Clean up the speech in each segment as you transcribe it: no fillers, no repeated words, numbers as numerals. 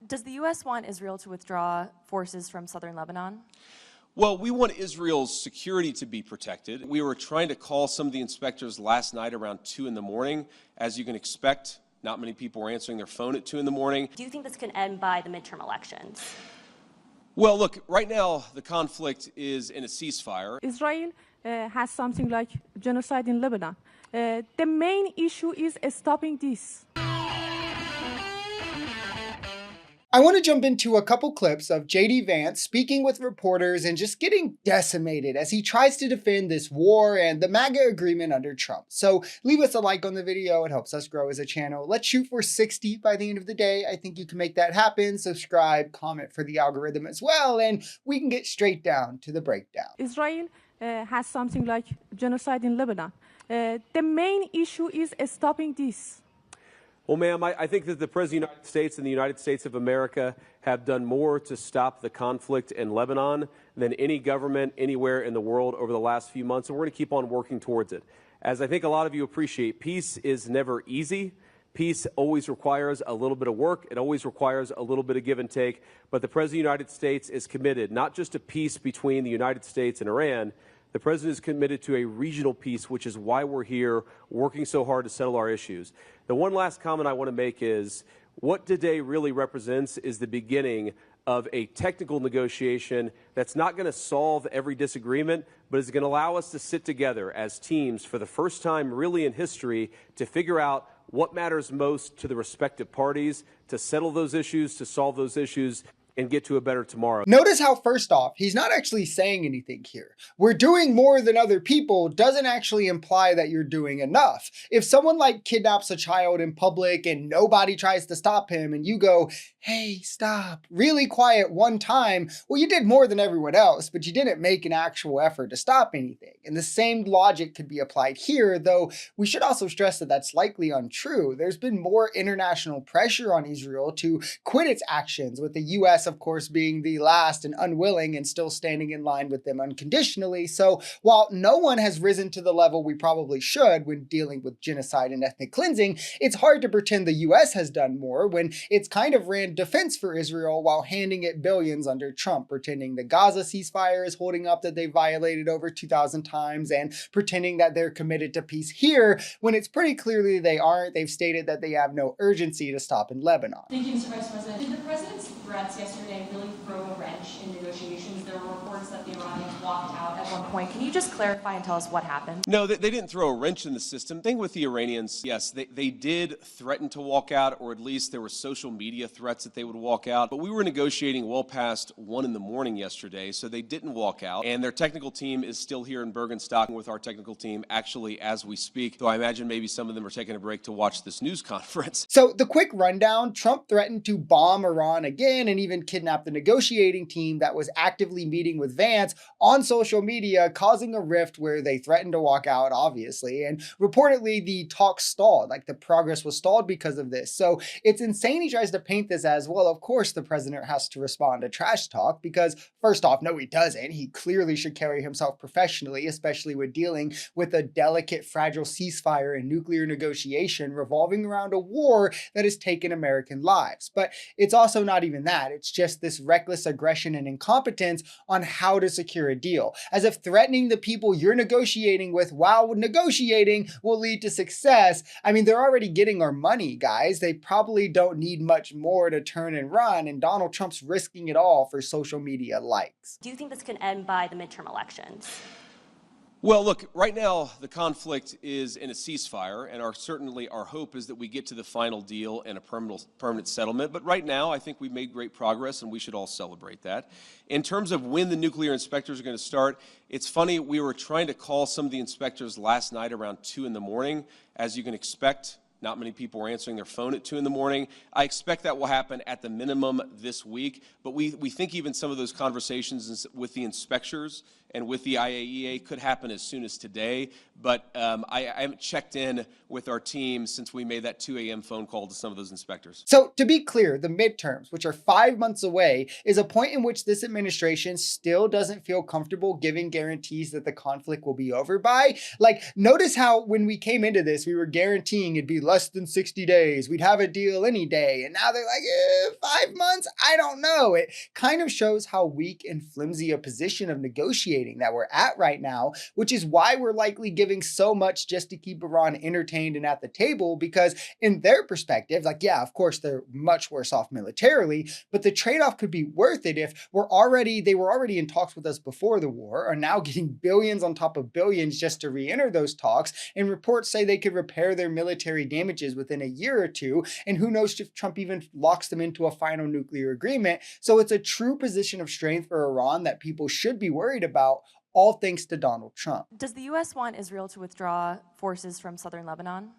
Does the U.S. want Israel to withdraw forces from southern Lebanon? Well, we want Israel's security to be protected. We were trying to call some of the inspectors last night around 2 in the morning. As you can expect, not many people were answering their phone at 2 in the morning. Do you think this can end by the midterm elections? Well, look, right now the conflict is in a ceasefire. Israel has something like genocide in Lebanon. The main issue is stopping this. I want to jump into a couple clips of JD Vance speaking with reporters and just getting decimated as he tries to defend this war and the MAGA agreement under Trump. So leave us a like on the video. It helps us grow as a channel. Let's shoot for 60 by the end of the day. I think you can make that happen. Subscribe, comment for the algorithm as well, and we can get straight down to the breakdown. Israel has something like genocide in Lebanon. The main issue is stopping this. Well, ma'am, I think that the President of the United States and the United States of America have done more to stop the conflict in Lebanon than any government anywhere in the world over the last few months, and we're going to keep on working towards it. As I think a lot of you appreciate, peace is never easy. Peace always requires a little bit of work. It always requires a little bit of give and take. But the President of the United States is committed not just to peace between the United States and Iran. The President is committed to a regional peace, which is why we're here working so hard to settle our issues. The one last comment I want to make is what today really represents is the beginning of a technical negotiation that's not going to solve every disagreement, but is going to allow us to sit together as teams for the first time really in history to figure out what matters most to the respective parties, to settle those issues, to solve those issues, and get to a better tomorrow. Notice how first off, he's not actually saying anything here. We're doing more than other people doesn't actually imply that you're doing enough. If someone like kidnaps a child in public and nobody tries to stop him and you go, hey, stop, really quiet one time, well, you did more than everyone else, but you didn't make an actual effort to stop anything. And the same logic could be applied here, though we should also stress that that's likely untrue. There's been more international pressure on Israel to quit its actions, with the US of course being the last and unwilling and still standing in line with them unconditionally. So while no one has risen to the level we probably should when dealing with genocide and ethnic cleansing, it's hard to pretend the US has done more when it's kind of ran defense for Israel while handing it billions under Trump, pretending the Gaza ceasefire is holding up that they violated over 2,000 times and pretending that they're committed to peace here when it's pretty clearly they aren't. They've stated that they have no urgency to stop in Lebanon. Thank you, Mr. Vice President. Did the president's threats yesterday really throw a wrench in negotiations? There were reports that the Iranians walked out at one point. Can you just clarify and tell us what happened? No, they didn't throw a wrench in the system. The thing with the Iranians, yes, they did threaten to walk out, or at least there were social media threats that they would walk out. But we were negotiating well past 1 in the morning yesterday, so they didn't walk out. And their technical team is still here in Bergenstock with our technical team actually as we speak. Though I imagine maybe some of them are taking a break to watch this news conference. So the quick rundown, Trump threatened to bomb Iran again and even kidnap the negotiating team that was actively meeting with Vance on social media, causing a rift where they threatened to walk out, obviously. And reportedly, the talks stalled, like the progress was stalled because of this. So it's insane he tries to paint this as, well, of course the president has to respond to trash talk, because first off, no, he doesn't. He clearly should carry himself professionally, especially with dealing with a delicate, fragile ceasefire and nuclear negotiation revolving around a war that has taken American lives. But it's also not even that. It's just this reckless aggression and incompetence on how to secure a deal, as if threatening the people you're negotiating with while negotiating will lead to success. I mean, they're already getting our money, guys. They probably don't need much more to turn and run, and Donald Trump's risking it all for social media likes. Do you think this can end by the midterm elections? Well, look, right now the conflict is in a ceasefire, and certainly our hope is that we get to the final deal and a permanent settlement. But right now, I think we've made great progress, and we should all celebrate that. In terms of when the nuclear inspectors are going to start, it's funny, we were trying to call some of the inspectors last night around 2 in the morning. As you can expect, not many people were answering their phone at 2 in the morning. I expect that will happen at the minimum this week, but we think even some of those conversations with the inspectors and with the IAEA could happen as soon as today. But I haven't checked in with our team since we made that 2 a.m. phone call to some of those inspectors. So to be clear, the midterms, which are 5 months away, is a point in which this administration still doesn't feel comfortable giving guarantees that the conflict will be over by. Like, notice how when we came into this, we were guaranteeing it'd be less than 60 days. We'd have a deal any day. And now they're like, 5 months? I don't know. It kind of shows how weak and flimsy a position of negotiating that we're at right now, which is why we're likely giving so much just to keep Iran entertained and at the table, because in their perspective, like, yeah, of course, they're much worse off militarily, but the trade-off could be worth it if they were already in talks with us before the war, are now getting billions on top of billions just to re-enter those talks, and reports say they could repair their military damages within a year or two, and who knows if Trump even locks them into a final nuclear agreement. So it's a true position of strength for Iran that people should be worried about, all thanks to Donald Trump. Does the U.S. want Israel to withdraw forces from southern Lebanon?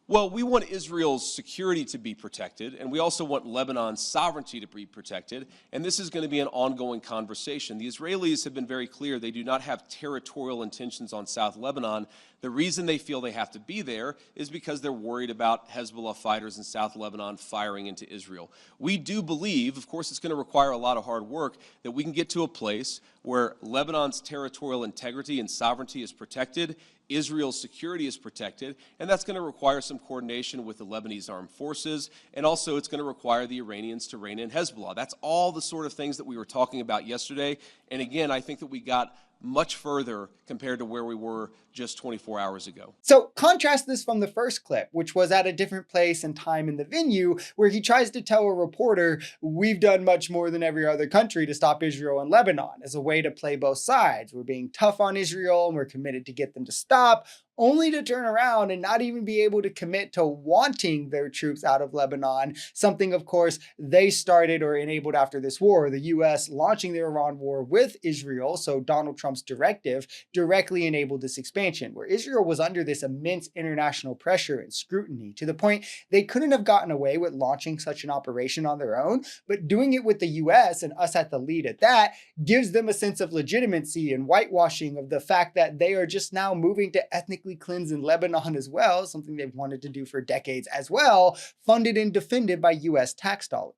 Well, we want Israel's security to be protected, and we also want Lebanon's sovereignty to be protected, and this is going to be an ongoing conversation. The Israelis have been very clear they do not have territorial intentions on South Lebanon. The reason they feel they have to be there is because they're worried about Hezbollah fighters in South Lebanon firing into Israel. We do believe, of course it's going to require a lot of hard work, that we can get to a place where Lebanon's territorial integrity and sovereignty is protected, Israel's security is protected, and that's going to require some coordination with the Lebanese armed forces, and also it's going to require the Iranians to rein in Hezbollah. That's all the sort of things that we were talking about yesterday, and again, I think that we got much further compared to where we were just 24 hours ago. So contrast this from the first clip, which was at a different place and time in the venue, where he tries to tell a reporter, we've done much more than every other country to stop Israel and Lebanon, as a way to play both sides. We're being tough on Israel and we're committed to get them to stop, only to turn around and not even be able to commit to wanting their troops out of Lebanon, something, of course, they started or enabled after this war, the U.S. launching the Iran war with Israel, so Donald Trump's directive directly enabled this expansion, where Israel was under this immense international pressure and scrutiny, to the point they couldn't have gotten away with launching such an operation on their own, but doing it with the U.S. and us at the lead at that gives them a sense of legitimacy and whitewashing of the fact that they are just now moving to ethnically cleanse in Lebanon as well, something they've wanted to do for decades as well, funded and defended by U.S. tax dollars.